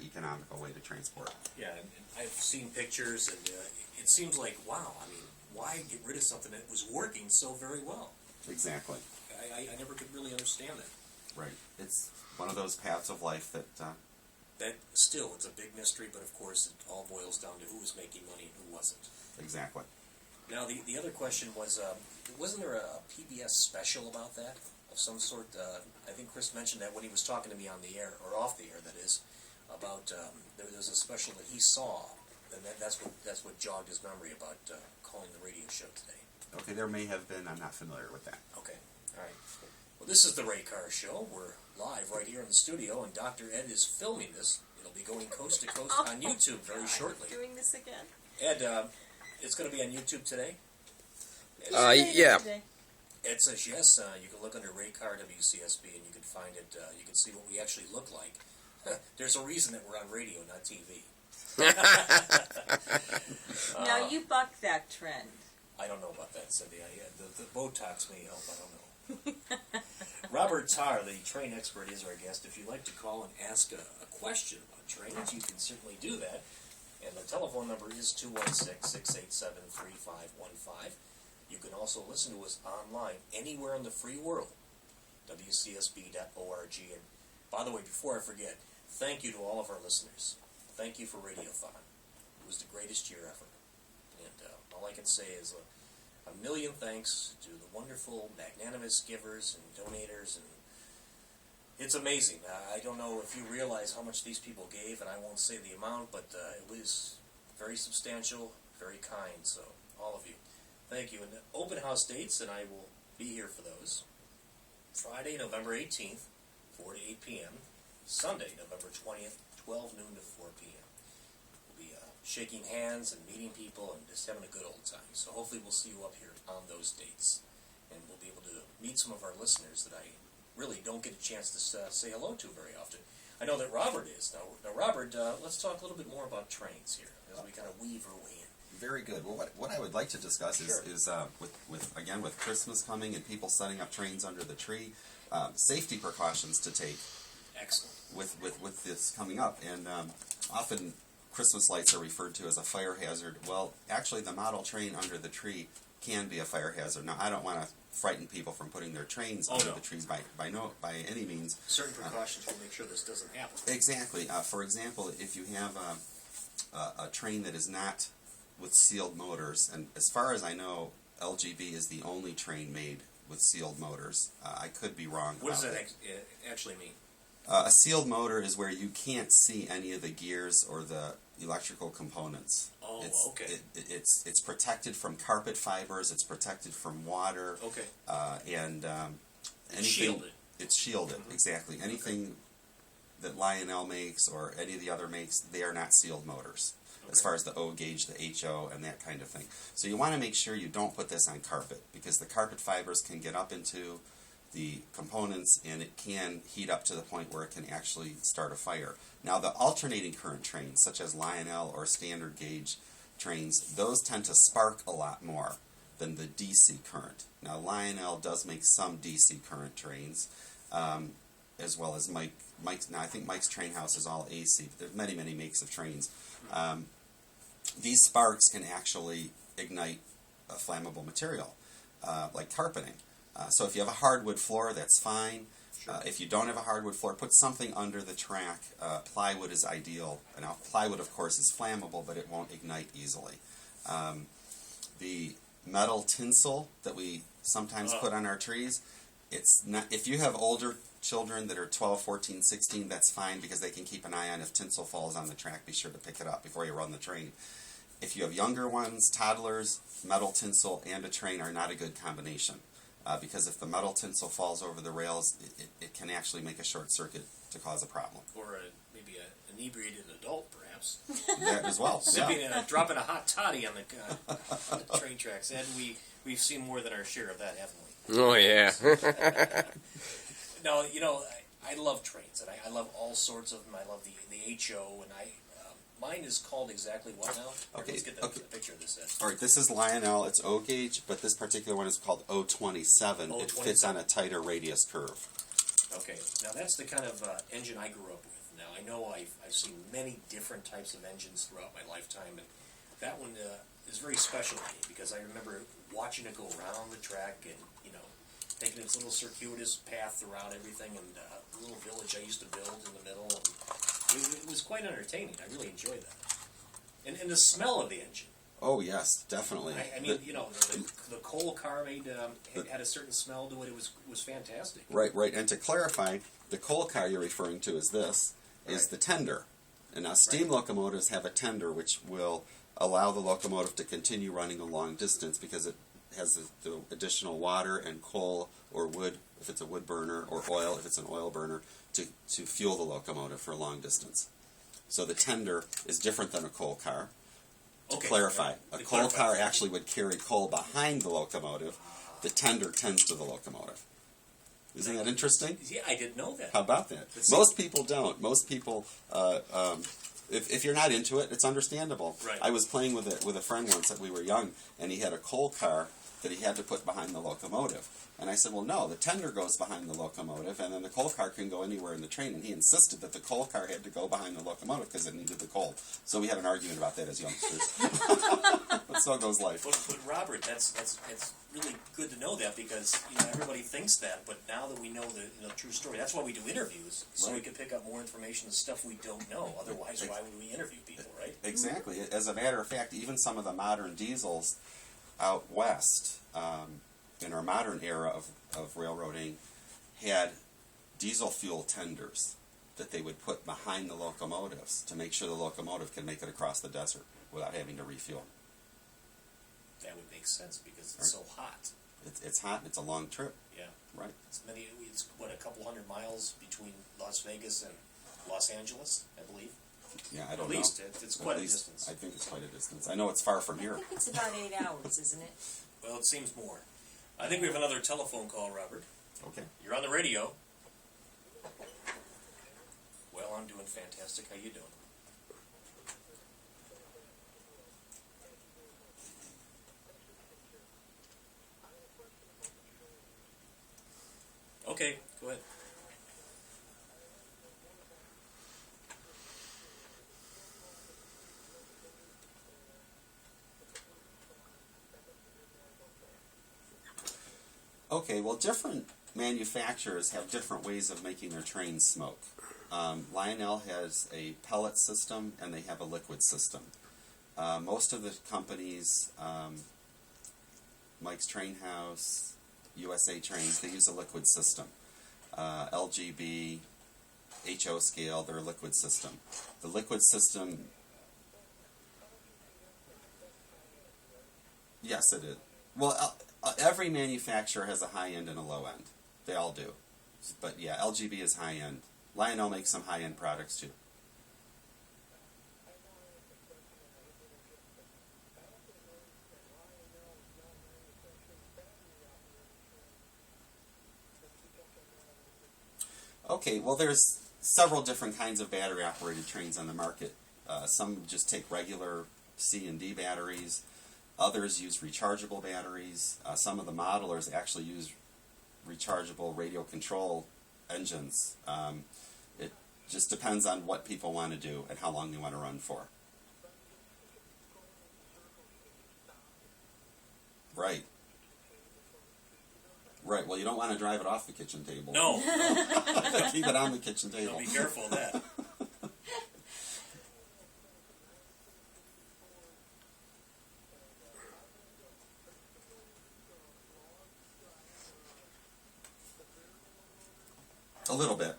economical way to transport. Yeah, and I've seen pictures, and it seems like, wow, I mean, why get rid of something that was working so very well? Exactly. I never could really understand that. Right. It's one of those paths of life that... that still, it's a big mystery, but of course it all boils down to who was making money and who wasn't. Exactly. Now, the other question was, wasn't there a PBS special about that of some sort? I think Chris mentioned that when he was talking to me on the air, or off the air, that is, about there was a special that he saw, and that's what jogged his memory about calling the radio show today. Okay, there may have been. I'm not familiar with that. Okay, all right. Well, this is the Ray Carr Show. We're live right here in the studio, and Dr. Ed is filming this. It'll be going coast to coast on YouTube very shortly. Doing this again? Ed, it's going to be on YouTube today? Yeah. Ed says yes. You can look under Ray Carr WCSB, and you can find it. You can see what we actually look like. There's a reason that we're on radio, not TV. Now, you buck that trend. I don't know about that, Cindy. The Botox may help. I don't know. Robert Tarr, the train expert, is our guest. If you'd like to call and ask a question about trains, you can certainly do that. And the telephone number is 216-687-3515. You can also listen to us online anywhere in the free world, wcsb.org. And by the way, before I forget, thank you to all of our listeners. Thank you for Radiothon. It was the greatest year ever. And all I can say is a million thanks to the wonderful, magnanimous givers and donators. And it's amazing. I don't know if you realize how much these people gave, and I won't say the amount, but it was very substantial, very kind. So, all of you, thank you. And the open house dates, and I will be here for those. Friday, November 18th, 4 to 8 p.m. Sunday, November 20th, 12 noon to 4 p.m. We'll be shaking hands and meeting people and just having a good old time. So hopefully we'll see you up here on those dates. And we'll be able to meet some of our listeners that I really don't get a chance to say hello to very often. I know that Robert is. Now Robert, let's talk a little bit more about trains here as we kind of weave our way in. Very good. Well, what I would like to discuss is with Christmas coming and people setting up trains under the tree, safety precautions to take. Excellent. With this coming up, and often Christmas lights are referred to as a fire hazard. Well, actually, the model train under the tree can be a fire hazard. Now, I don't want to frighten people from putting their trains under the trees by any means. Certain precautions will make sure this doesn't happen. Exactly. For example, if you have a train that is not with sealed motors, and as far as I know, LGB is the only train made with sealed motors. I could be wrong. What does that actually mean? A sealed motor is where you can't see any of the gears or the electrical components. Oh, okay. It's protected from carpet fibers. It's protected from water. Okay. And it's shielded. It's shielded, exactly. Anything that Lionel makes or any of the other makes, they are not sealed motors. Okay. As far as the O gauge, the HO, and that kind of thing. So you want to make sure you don't put this on carpet, because the carpet fibers can get up into the components, and it can heat up to the point where it can actually start a fire. Now, the alternating current trains, such as Lionel or standard gauge trains, those tend to spark a lot more than the DC current. Now, Lionel does make some DC current trains, as well as Mike's. Now, I think Mike's Train House is all AC, but there's many, many makes of trains. These sparks can actually ignite a flammable material, like carpeting. So if you have a hardwood floor, that's fine. Sure. If you don't have a hardwood floor, put something under the track. Plywood is ideal. Now, plywood, of course, is flammable, but it won't ignite easily. The metal tinsel that we sometimes put on our trees, it's not. If you have older children that are 12, 14, 16, that's fine, because they can keep an eye on if tinsel falls on the track. Be sure to pick it up before you run the train. If you have younger ones, toddlers, metal tinsel and a train are not a good combination. Because if the metal tinsel falls over the rails, it can actually make a short circuit to cause a problem. Or maybe an inebriated adult, perhaps. That as well. Dropping a hot toddy on the train tracks. And we've seen more than our share of that, haven't we? Oh, yeah. No, I love trains, and I love all sorts of them. I love the HO, and mine is called exactly what now? Okay. Let's get the picture of this. All right, this is Lionel. It's O gauge, but this particular one is called O27. It fits on a tighter radius curve. Okay. Now, that's the kind of engine I grew up with. Now, Now, I know I've seen many different types of engines throughout my lifetime, and that one is very special to me because I remember watching it go around the track and, taking its little circuitous path around everything, and the little village I used to build in the middle. And it was quite entertaining. I really enjoyed that. And the smell of the engine. Oh yes, definitely. I mean, the coal car had a certain smell to it. It was fantastic. Right. And to clarify, the coal car you're referring to is is Right. the tender. And now steam locomotives have a tender which will allow the locomotive to continue running a long distance because it has the additional water and coal or wood if it's a wood burner, or oil if it's an oil burner, to fuel the locomotive for a long distance. So the tender is different than a coal car. To clarify, a coal car actually would carry coal behind the locomotive. The tender tends to the locomotive. Isn't that interesting? Yeah, I didn't know that. How about that? Most people don't. Most people, if you're not into it, it's understandable. Right. I was playing with a friend once that we were young, and he had a coal car that he had to put behind the locomotive. And I said, well, no, the tender goes behind the locomotive, and then the coal car can go anywhere in the train. And he insisted that the coal car had to go behind the locomotive because it needed the coal. So we had an argument about that as youngsters. But so goes life. But Robert, that's really good to know that because everybody thinks that, but now that we know the true story, that's why we do interviews, so we can pick up more information and stuff we don't know. Otherwise, why would we interview people, right? Exactly. As a matter of fact, even some of the modern diesels out west, in our modern era of railroading, had diesel fuel tenders that they would put behind the locomotives to make sure the locomotive can make it across the desert without having to refuel. That would make sense because it's so hot. It's hot and it's a long trip. Yeah. Right. It's a couple 100 miles between Las Vegas and Los Angeles, I believe. Yeah, I don't know. At least it's quite a distance. I think it's quite a distance. I know it's far from I here. think it's about 8 hours, isn't it? Well, it seems more. I think we have another telephone call, Robert. Okay. You're on the radio. Well, I'm doing fantastic. How you doing? Okay, go ahead. Okay, well, different manufacturers have different ways of making their trains smoke. Lionel has a pellet system and they have a liquid system. Most of the companies, Mike's Train House, USA Trains, they use a liquid system. LGB, HO Scale, they're a liquid system. The liquid system, yes, it is. Well, every manufacturer has a high end and a low end. They all do. But yeah, LGB is high end. Lionel makes some high end products too. Okay, well, there's several different kinds of battery operated trains on the market. Some just take regular C and D batteries. Others use rechargeable batteries. Some of the modelers actually use rechargeable radio control engines. It just depends on what people want to do and how long they want to run for. Right. Right. Well, you don't want to drive it off the kitchen table. No. Keep it on the kitchen table. No, be careful of that. A little bit.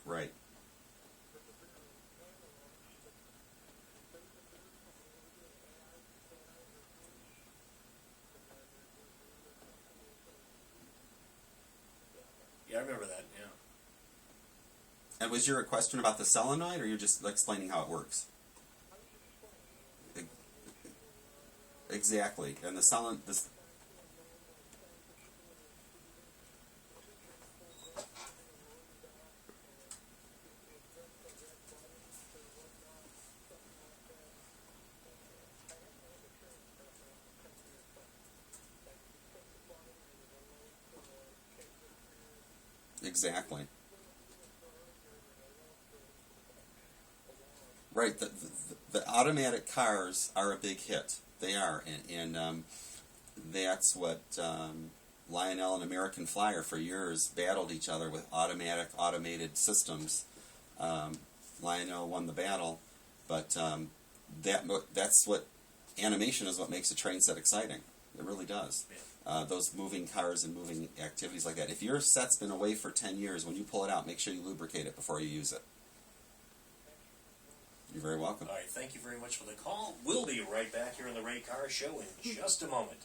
Right. Yeah, I remember that, yeah. And was your question about the solenoid, or you're just explaining how it works? Exactly. And the solenoid... Exactly. Right. The automatic cars are a big hit. They are, and that's what Lionel and American Flyer for years battled each other with automated systems. Lionel won the battle, but that's what animation is. What makes a train set exciting. It really does. Yeah. Those moving cars and moving activities like that. If your set's been away for 10 years, when you pull it out, make sure you lubricate it before you use it. You're very welcome. All right, thank you very much for the call. We'll be right back here on the Ray Carr Show in just a moment.